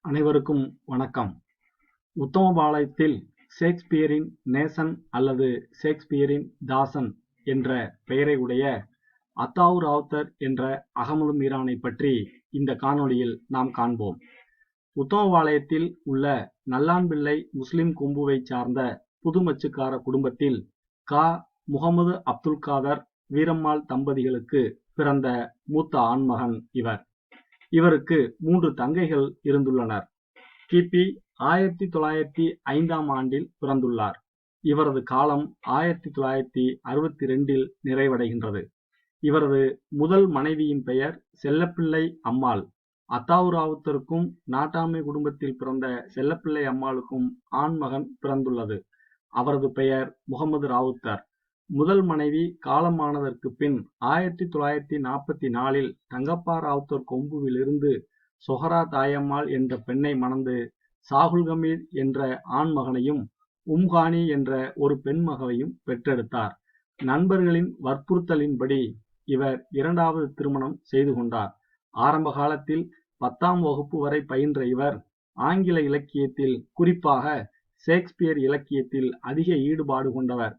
அனைவருக்கும் வணக்கம். உத்தமபாளையத்தில் ஷேக்ஸ்பியரின் நேசன் அல்லது ஷேக்ஸ்பியரின் தாசன் என்ற பெயரை உடைய அத்தாவு ராவுத்தர் என்ற அகமது மீரானை பற்றி இந்த காணொளியில் நாம் காண்போம். உத்தமபாளையத்தில் உள்ள நல்லான்பிள்ளை முஸ்லிம் கும்புவை சார்ந்த புதுமச்சுக்கார குடும்பத்தில் முகமது அப்துல் காதர் வீரம்மாள் தம்பதிகளுக்கு பிறந்த மூத்த ஆண்மகன் இவர். இவருக்கு 3 தங்கைகள் இருந்துள்ளனர். கிபி 1905ஆம் ஆண்டில் பிறந்துள்ளார். இவரது காலம் 1962இல் நிறைவடைகின்றது. இவரது முதல் மனைவியின் பெயர் செல்லப்பிள்ளை அம்மாள். அத்தாவு ராவுத்தருக்கும் நாட்டாமை குடும்பத்தில் பிறந்த செல்லப்பிள்ளை அம்மாளுக்கும் ஆண்மகன் பிறந்துள்ளது. அவரது பெயர் முகமது ராவுத்தர். முதல் மனைவி காலமானதற்கு பின் 1944இல் தங்கப்பா ராவுத்தர் கொம்புவிலிருந்து சொஹரா தாயம்மாள் என்ற பெண்ணை மணந்து சாகுல் கமீர் என்ற ஆண்மகனையும் உம்கானி என்ற ஒரு பெண்மகளையும் பெற்றெடுத்தார். நண்பர்களின் வற்புறுத்தலின்படி இவர் 2வது திருமணம் செய்து கொண்டார். ஆரம்ப காலத்தில் 10ஆம் வகுப்பு வரை பயின்ற இவர் ஆங்கில இலக்கியத்தில், குறிப்பாக ஷேக்ஸ்பியர் இலக்கியத்தில் அதிக ஈடுபாடு கொண்டவர்.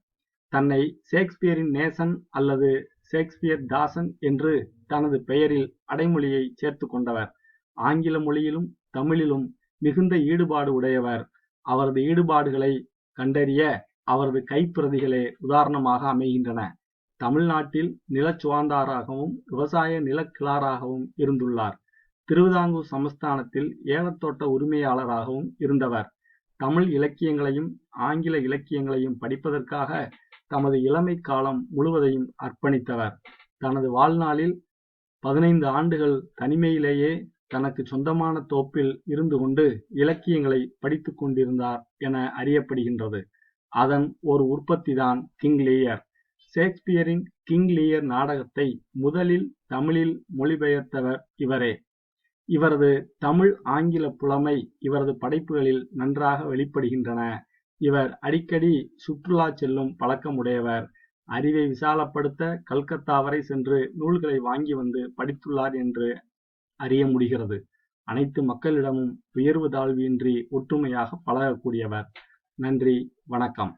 தன்னை ஷேக்ஸ்பியரின் நேசன் அல்லது ஷேக்ஸ்பியர் தாசன் என்று தனது பெயரில் அடைமொழியை சேர்த்து கொண்டவர். ஆங்கில மொழியிலும் தமிழிலும் மிகுந்த ஈடுபாடு உடையவர். அவரது ஈடுபாடுகளை கண்டறிய அவரது கைப்பிரதிகளே உதாரணமாக அமைகின்றன. தமிழ்நாட்டில் நிலச்சுவாந்தாராகவும் விவசாய நிலக்கிழாராகவும் இருந்துள்ளார். திருவிதாங்கூர் சமஸ்தானத்தில் ஏலத்தோட்ட உரிமையாளராகவும் இருந்தவர். தமிழ் இலக்கியங்களையும் ஆங்கில இலக்கியங்களையும் படிப்பதற்காக தமது இளமை காலம் முழுவதையும் அர்ப்பணித்தவர். தனது வாழ்நாளில் 15 ஆண்டுகள் தனிமையிலேயே தனக்கு சொந்தமான தோப்பில் இருந்து கொண்டு இலக்கியங்களை படித்து கொண்டிருந்தார் என அறியப்படுகின்றது. அதன் ஒரு உற்பத்திதான் கிங் லியர். ஷேக்ஸ்பியரின் கிங் லியர் நாடகத்தை முதலில் தமிழில் மொழிபெயர்த்தவர் இவரே. இவரது தமிழ் ஆங்கில புலமை இவரது படைப்புகளில் நன்றாக வெளிப்படுகின்றன. இவர் அடிக்கடி சுற்றுலா செல்லும் பழக்கமுடையவர். அறிவை விசாலப்படுத்த கல்கத்தா வரை சென்று நூல்களை வாங்கி வந்து படித்துள்ளார் என்று அறிய முடிகிறது. அனைத்து மக்களிடமும் உயர்வு தாழ்வு இன்றி ஒற்றுமையாக பழகக்கூடியவர். நன்றி, வணக்கம்.